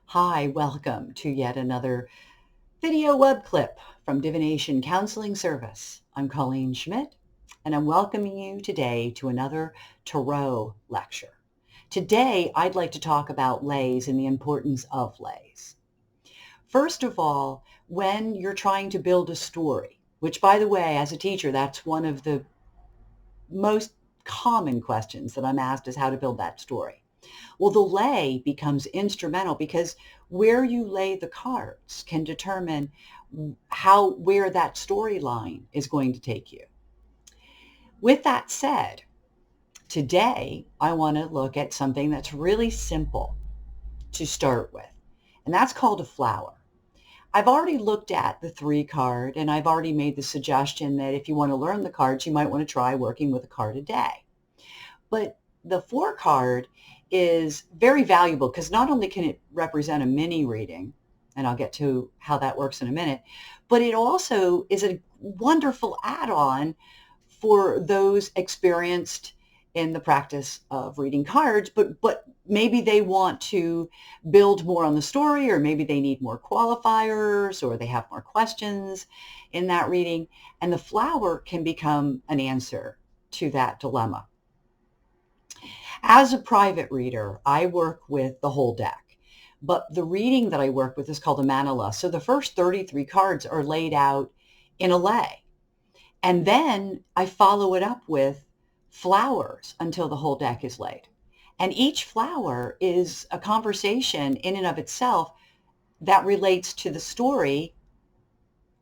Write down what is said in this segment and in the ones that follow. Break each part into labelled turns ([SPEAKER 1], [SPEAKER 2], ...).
[SPEAKER 1] Hi, welcome to yet another video web clip from Divination Counseling Service. I'm Colleen Schmidt, and I'm welcoming you today to another tarot lecture. Today, I'd like to talk about lays and the importance of lays. First of all, when you're trying to build a story, which, by the way, as a teacher, that's one of the most common questions that I'm asked is how to build that story. Well, the lay becomes instrumental because where you lay the cards can determine where that storyline is going to take you. With that said, today I want to look at something that's really simple to start with, and that's called a flower. I've already looked at the 3 card, and I've already made the suggestion that if you want to learn the cards, you might want to try working with a card a day. But the 4 card is very valuable because not only can it represent a mini reading, and I'll get to how that works in a minute, but it also is a wonderful add-on for those experienced in the practice of reading cards, but maybe they want to build more on the story, or maybe they need more qualifiers, or they have more questions in that reading, and the flower can become an answer to that dilemma. As a private reader, I work with the whole deck, but the reading that I work with is called a manala. So the first 33 cards are laid out in a lay. And then I follow it up with flowers until the whole deck is laid. And each flower is a conversation in and of itself that relates to the story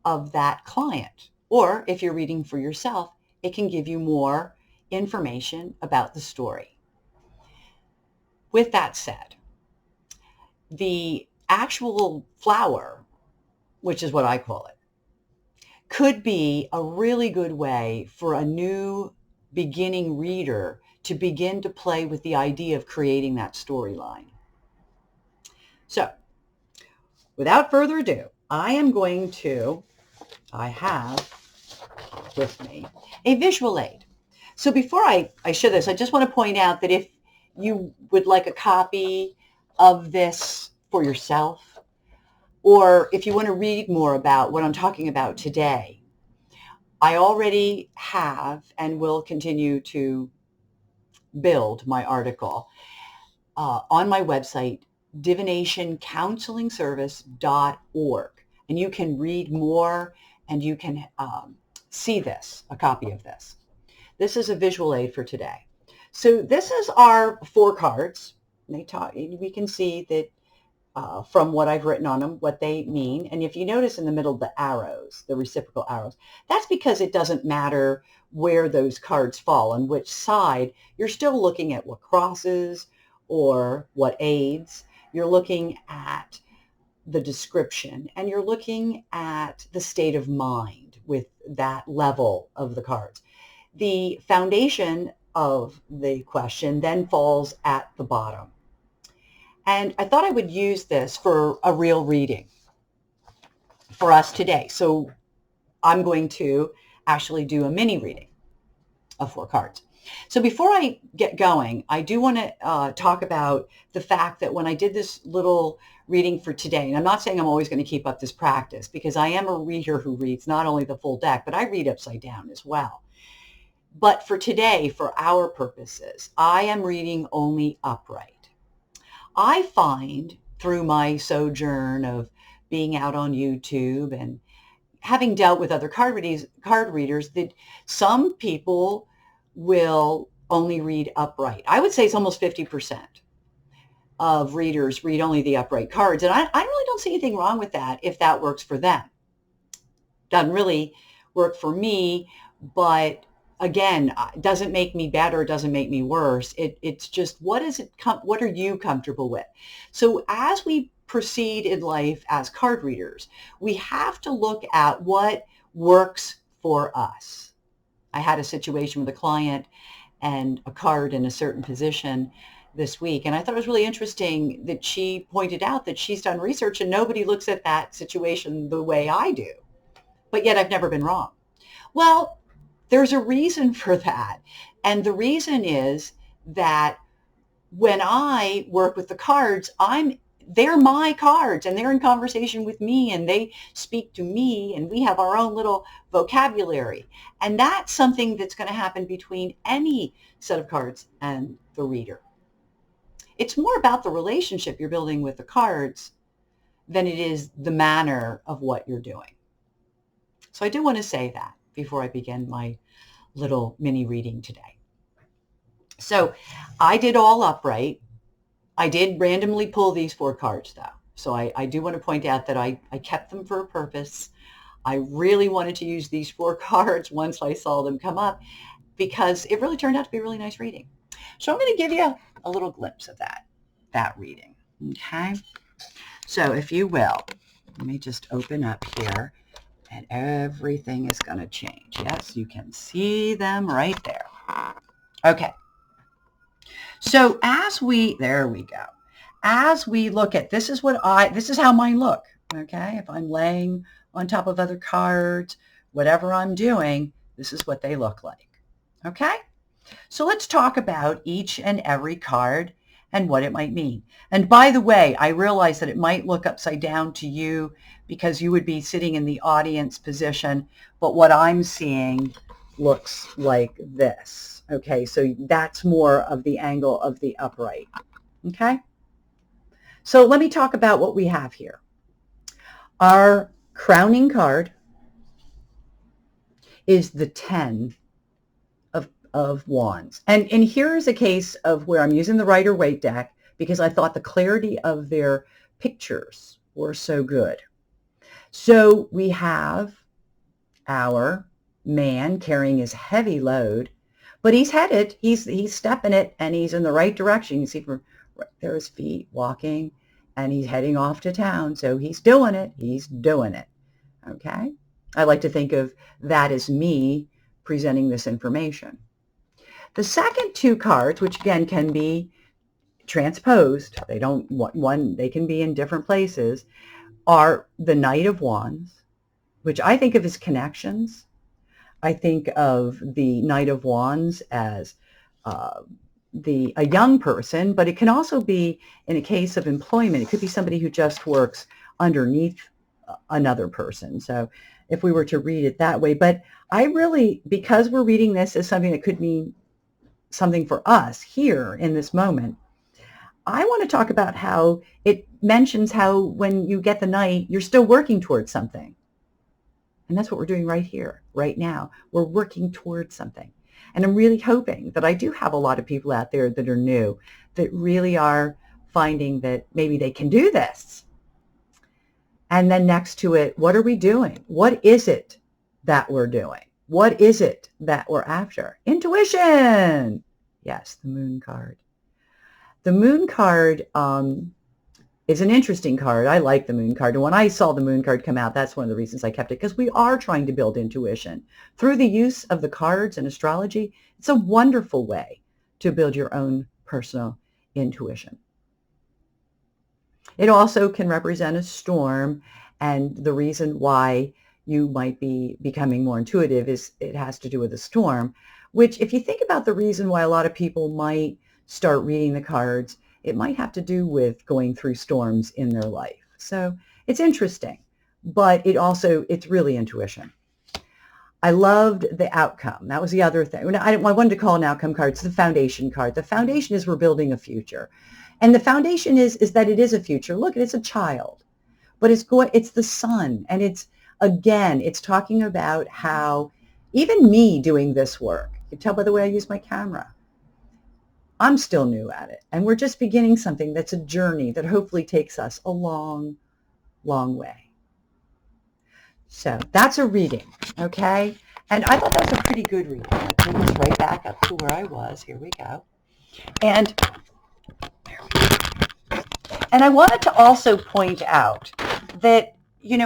[SPEAKER 1] of that client. Or if you're reading for yourself, it can give you more information about the story. With that said, the actual flower, which is what I call it, could be a really good way for a new beginning reader to begin to play with the idea of creating that storyline. So, without further ado, I have with me a visual aid. So before I show this, I just want to point out that if you would like a copy of this for yourself, or if you want to read more about what I'm talking about today, I already have and will continue to build my article on my website, divinationcounselingservice.org. And you can read more, and you can see a copy of this. This is a visual aid for today. So this is our 4 cards. We can see that from what I've written on them, what they mean. And if you notice in the middle, the arrows, the reciprocal arrows, that's because it doesn't matter where those cards fall, on which side. You're still looking at what crosses or what aids. You're looking at the description, and you're looking at the state of mind with that level of the cards. The foundation of the question then falls at the bottom. And I thought I would use this for a real reading for us today. So I'm going to actually do a mini reading of 4 cards. So before I get going, I do want to talk about the fact that when I did this little reading for today, and I'm not saying I'm always going to keep up this practice, because I am a reader who reads not only the full deck, but I read upside down as well. But for today, for our purposes, I am reading only upright. I find through my sojourn of being out on YouTube and having dealt with other card readers that some people will only read upright. I would say it's almost 50% of readers read only the upright cards. And I really don't see anything wrong with that if that works for them. Doesn't really work for me, but again, it doesn't make me better, it doesn't make me worse. It's just, what are you comfortable with? So as we proceed in life as card readers, we have to look at what works for us. I had a situation with a client and a card in a certain position this week, and I thought it was really interesting that she pointed out that she's done research and nobody looks at that situation the way I do, but yet I've never been wrong. Well, there's a reason for that. And the reason is that when I work with the cards, I'm they're my cards and they're in conversation with me and they speak to me and we have our own little vocabulary. And that's something that's going to happen between any set of cards and the reader. It's more about the relationship you're building with the cards than it is the manner of what you're doing. So I do want to say that before I begin my little mini reading today. So I did all upright. I did randomly pull these 4 cards though. So I do want to point out that I kept them for a purpose. I really wanted to use these 4 cards once I saw them come up because it really turned out to be a really nice reading. So I'm going to give you a little glimpse of that reading. Okay. So if you will, let me just open up here and everything is going to change. Yes, you can see them right there. Okay. So there we go. As we look at, this is how mine look. Okay. If I'm laying on top of other cards, whatever I'm doing, this is what they look like. Okay. So let's talk about each and every card and what it might mean. And by the way, I realize that it might look upside down to you because you would be sitting in the audience position, but what I'm seeing looks like this. Okay, so that's more of the angle of the upright. Okay, so let me talk about what we have here. Our crowning card is the 10 of wands. And here's a case of where I'm using the Rider-Waite deck because I thought the clarity of their pictures were so good. So we have our man carrying his heavy load, but he's headed, he's stepping it and he's in the right direction. You see from right there his feet walking and he's heading off to town. So he's doing it. He's doing it. Okay. I like to think of that as me presenting this information. The second 2 cards, which again can be transposed, they can be in different places, are the Knight of Wands, which I think of as connections. I think of the Knight of Wands as a young person, but it can also be in a case of employment. It could be somebody who just works underneath another person. So if we were to read it that way, but I really, because we're reading this as something that could mean something for us here in this moment, I want to talk about how it mentions how when you get the Knight, you're still working towards something. And that's what we're doing right here, right now. We're working towards something. And I'm really hoping that I do have a lot of people out there that are new, that really are finding that maybe they can do this. And then next to it, what are we doing? What is it that we're doing? What is it that we're after? Intuition. Yes, the Moon card. The Moon card is an interesting card. I like the Moon card. And when I saw the Moon card come out, that's one of the reasons I kept it, because we are trying to build intuition. Through the use of the cards and astrology, it's a wonderful way to build your own personal intuition. It also can represent a storm, and the reason why you might be becoming more intuitive is it has to do with a storm, which if you think about the reason why a lot of people might start reading the cards, it might have to do with going through storms in their life. So it's interesting, but it's really intuition. I loved the outcome. That was the other thing. I wanted to call an outcome card. It's the foundation card. The foundation is we're building a future. And the foundation is that it is a future. Look, it's a child, but it's the sun. And it's talking about how even me doing this work, you can tell by the way I use my camera, I'm still new at it. And we're just beginning something that's a journey that hopefully takes us a long, long way. So that's a reading, okay? And I thought that was a pretty good reading. Let's bring this right back up to where I was. Here we go. And I wanted to also point out that,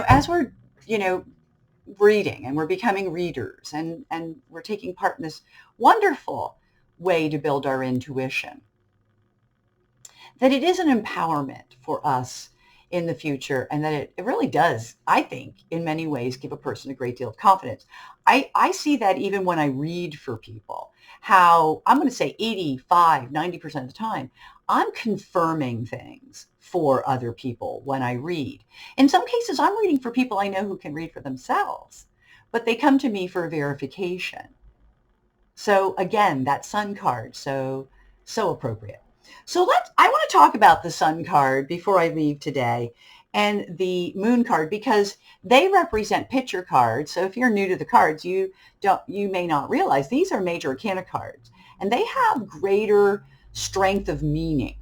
[SPEAKER 1] as we're, reading and we're becoming readers and we're taking part in this wonderful way to build our intuition, that it is an empowerment for us in the future, and that it really does, I think, in many ways, give a person a great deal of confidence. I see that even when I read for people, how I'm going to say 85, 90% of the time, I'm confirming things for other people when I read. In some cases, I'm reading for people I know who can read for themselves, but they come to me for verification. So again, that sun card, so appropriate. So I want to talk about the sun card before I leave today and the moon card because they represent picture cards. So if you're new to the cards, you may not realize these are major arcana cards and they have greater strength of meaning,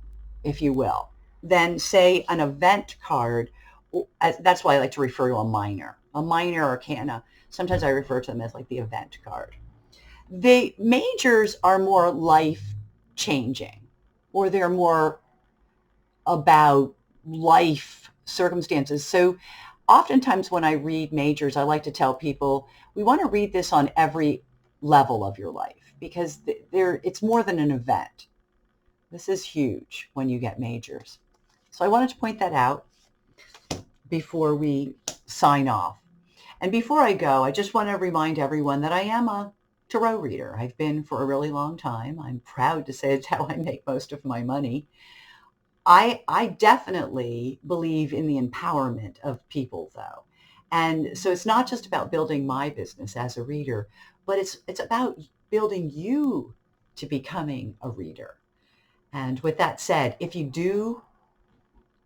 [SPEAKER 1] if you will, than say an event card. That's why I like to refer to a minor arcana. Sometimes I refer to them as like the event card. The majors are more life changing, or they're more about life circumstances. So oftentimes when I read majors, I like to tell people we want to read this on every level of your life because it's more than an event. This is huge when you get majors. So I wanted to point that out before we sign off. And before I go, I just want to remind everyone that I am a tarot reader. I've been for a really long time. I'm proud to say it's how I make most of my money. I definitely believe in the empowerment of people, though. And so it's not just about building my business as a reader, but it's about building you to becoming a reader. And with that said, if you do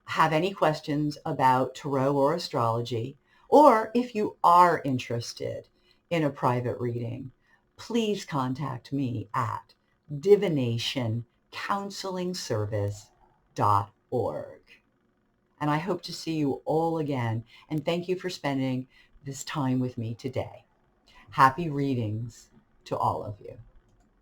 [SPEAKER 1] have any questions about tarot or astrology, or if you are interested in a private reading, please contact me at divinationcounselingservice.org. And I hope to see you all again. And thank you for spending this time with me today. Happy readings to all of you.